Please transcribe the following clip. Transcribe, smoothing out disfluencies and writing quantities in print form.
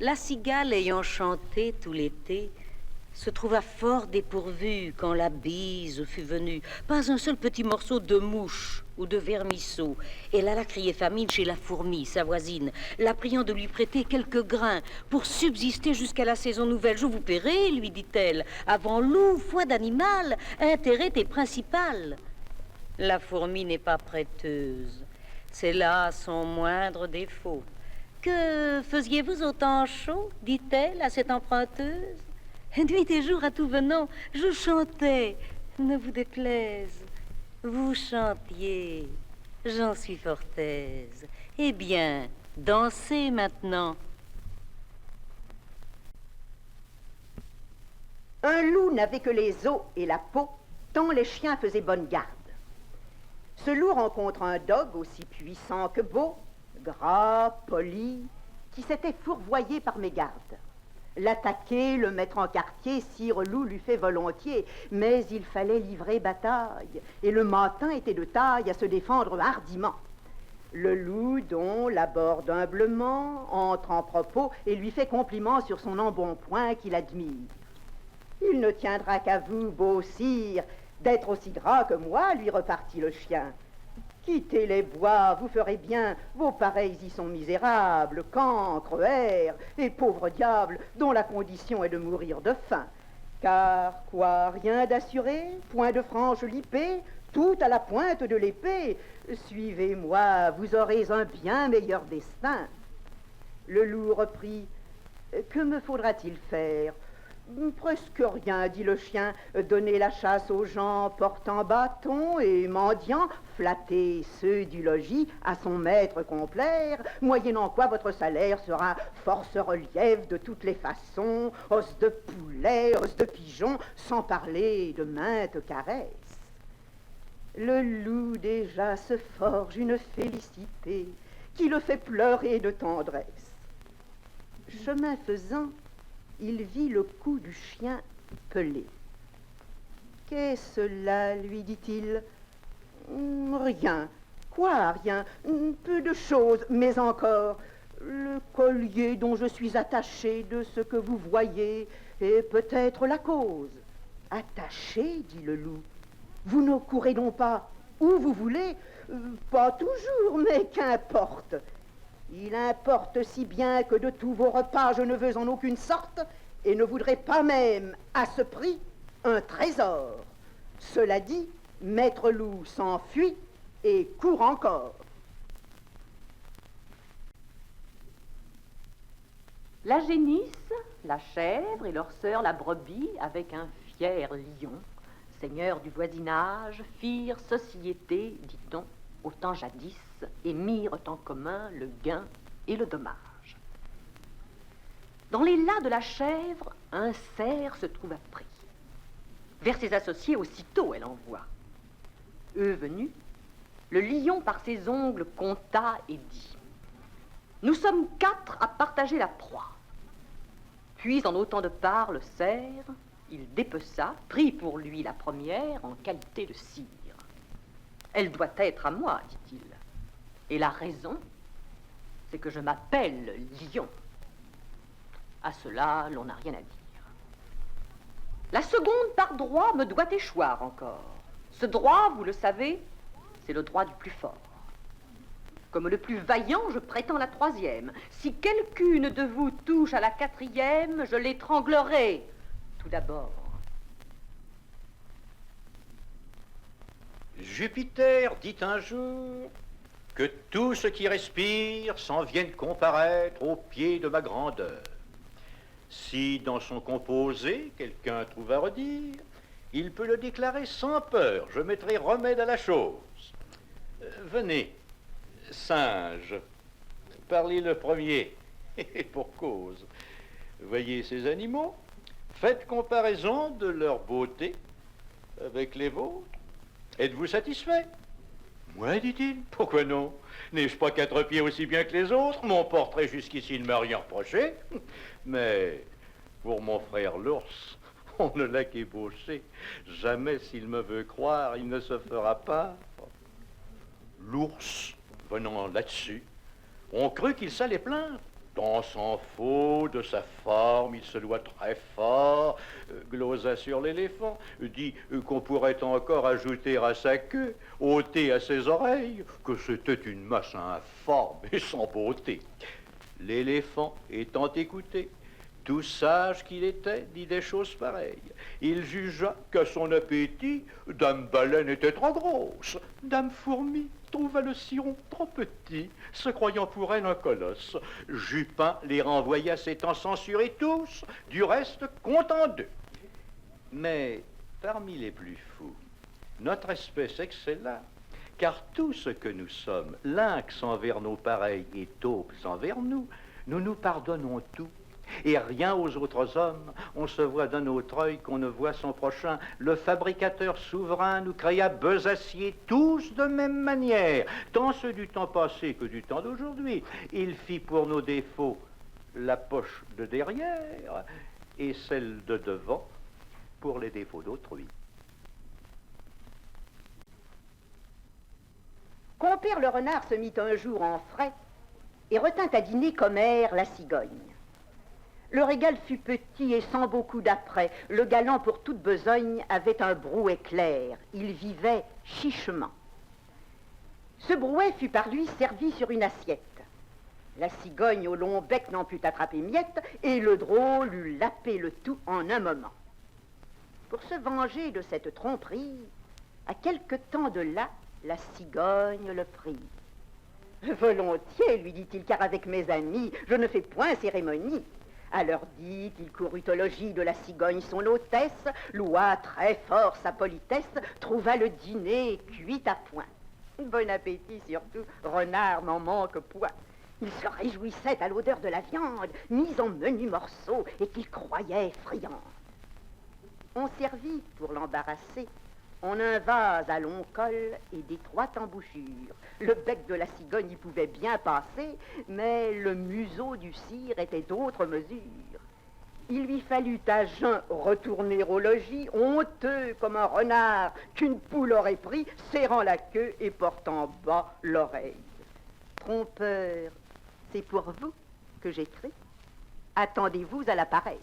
La cigale ayant chanté tout l'été se trouva fort dépourvue quand la bise fut venue. Pas un seul petit morceau de mouche ou de vermisseau. Elle alla crier famine chez la fourmi, sa voisine, la priant de lui prêter quelques grains pour subsister jusqu'à la saison nouvelle. Je vous paierai, lui dit-elle, avant loup, foi d'animal, intérêt est principal. La fourmi n'est pas prêteuse. C'est là son moindre défaut. Que faisiez-vous au temps chaud, dit-elle à cette emprunteuse? Nuit et jour à tout venant, je chantais, ne vous déplaise. Vous chantiez, j'en suis fort aise. Eh bien, dansez maintenant. Un loup n'avait que les os et la peau, tant les chiens faisaient bonne garde. Ce loup rencontre un dogue aussi puissant que beau, gras, poli, qui s'était fourvoyé par mégarde. L'attaquer, le mettre en quartier, sire loup lui fait volontiers, mais il fallait livrer bataille, et le matin était de taille à se défendre hardiment. Le loup, dont l'aborde humblement, entre en propos et lui fait compliment sur son embonpoint qu'il admire. Il ne tiendra qu'à vous, beau sire, d'être aussi gras que moi, lui repartit le chien. Quittez les bois, vous ferez bien, vos pareils y sont misérables, cancres, hères, et pauvres diables, dont la condition est de mourir de faim. Car, quoi, rien d'assuré, point de franche lippée, tout à la pointe de l'épée. Suivez-moi, vous aurez un bien meilleur destin. Le loup reprit, que me faudra-t-il faire? Presque rien, dit le chien, donner la chasse aux gens portant bâton et mendiant, flatter ceux du logis à son maître complaire, moyennant quoi votre salaire sera force relief de toutes les façons, os de poulet, os de pigeon, sans parler de maintes caresses. Le loup déjà se forge une félicité qui le fait pleurer de tendresse. Chemin faisant, il vit le cou du chien pelé. « Qu'est-ce là ?» lui dit-il. « Rien. Quoi, rien? Peu de choses, mais encore. Le collier dont je suis attaché de ce que vous voyez est peut-être la cause. »« Attaché ?» dit le loup. « Vous ne courez donc pas où vous voulez? Pas toujours, mais qu'importe. Il importe si bien que de tous vos repas je ne veux en aucune sorte et ne voudrais pas même, à ce prix, un trésor. Cela dit, Maître Loup s'enfuit et court encore. » La génisse, la chèvre et leur sœur la brebis, avec un fier lion, seigneur du voisinage, firent société, dit-on, au temps jadis, et mirent en commun le gain et le dommage. Dans les lacs de la chèvre, un cerf se trouva pris. Vers ses associés, aussitôt elle envoie. Eux venus, le lion par ses ongles compta et dit: « Nous sommes 4 à partager la proie. » Puis, en autant de parts, le cerf, il dépeça, prit pour lui la première en qualité de sire. « Elle doit être à moi, dit-il. Et la raison, c'est que je m'appelle lion. » À cela, l'on n'a rien à dire. La seconde par droit me doit échoir encore. Ce droit, vous le savez, c'est le droit du plus fort. Comme le plus vaillant, je prétends la troisième. Si quelqu'une de vous touche à la quatrième, je l'étranglerai tout d'abord. Jupiter dit un jour que tout ce qui respire s'en vienne comparaître au pied de ma grandeur. Si dans son composé, quelqu'un trouve à redire, il peut le déclarer sans peur, je mettrai remède à la chose. Venez, singe, parlez le premier, et pour cause. Voyez ces animaux, faites comparaison de leur beauté avec les vôtres. Êtes-vous satisfait? Moi, dit-il, pourquoi non? N'ai-je pas 4 pieds aussi bien que les autres? Mon portrait jusqu'ici ne m'a rien reproché. Mais pour mon frère l'ours, on ne l'a qu'ébauché. Jamais, s'il me veut croire, il ne se fera pas. L'ours, venant là-dessus, on crut qu'il s'allait plaindre. Tant s'en faut, de sa forme, il se doit très fort. Glosa sur l'éléphant dit qu'on pourrait encore ajouter à sa queue, ôter à ses oreilles, que c'était une masse informe et sans beauté. L'éléphant étant écouté, tout sage qu'il était, dit des choses pareilles. Il jugea qu'à son appétit, Dame Baleine était trop grosse. Dame Fourmi trouva le ciron trop petit, se croyant pour elle un colosse. Jupin les renvoya s'étant censurés tous, du reste content d'eux. Mais parmi les plus fous, notre espèce excella, car tout ce que nous sommes, lynx envers nos pareils et taupes envers nous, nous nous pardonnons tout. Et rien aux autres hommes, on se voit d'un autre œil qu'on ne voit son prochain. Le fabricateur souverain nous créa besaciers tous de même manière, tant ceux du temps passé que du temps d'aujourd'hui. Il fit pour nos défauts la poche de derrière et celle de devant pour les défauts d'autrui. Compère le renard se mit un jour en frais et retint à dîner commère la cigogne. Le régal fut petit et sans beaucoup d'apprêt. Le galant, pour toute besogne, avait un brouet clair. Il vivait chichement. Ce brouet fut par lui servi sur une assiette. La cigogne au long bec n'en put attraper miette, et le drôle eut lapé le tout en un moment. Pour se venger de cette tromperie, à quelque temps de là, la cigogne le prit. Volontiers, lui dit-il, car avec mes amis, je ne fais point cérémonie. À l'heure dite, il courut au logis de la cigogne son hôtesse, loua très fort sa politesse, trouva le dîner cuit à point. Bon appétit surtout, renard n'en manque point. Il se réjouissait à l'odeur de la viande, mise en menus morceaux, et qu'il croyait friande. On servit, pour l'embarrasser, en un vase à long col et d'étroite embouchure. Le bec de la cigogne y pouvait bien passer, mais le museau du cire était d'autre mesure. Il lui fallut à jeun retourner au logis, honteux comme un renard qu'une poule aurait pris, serrant la queue et portant bas l'oreille. Trompeur, c'est pour vous que j'écris. Attendez-vous à l'appareil.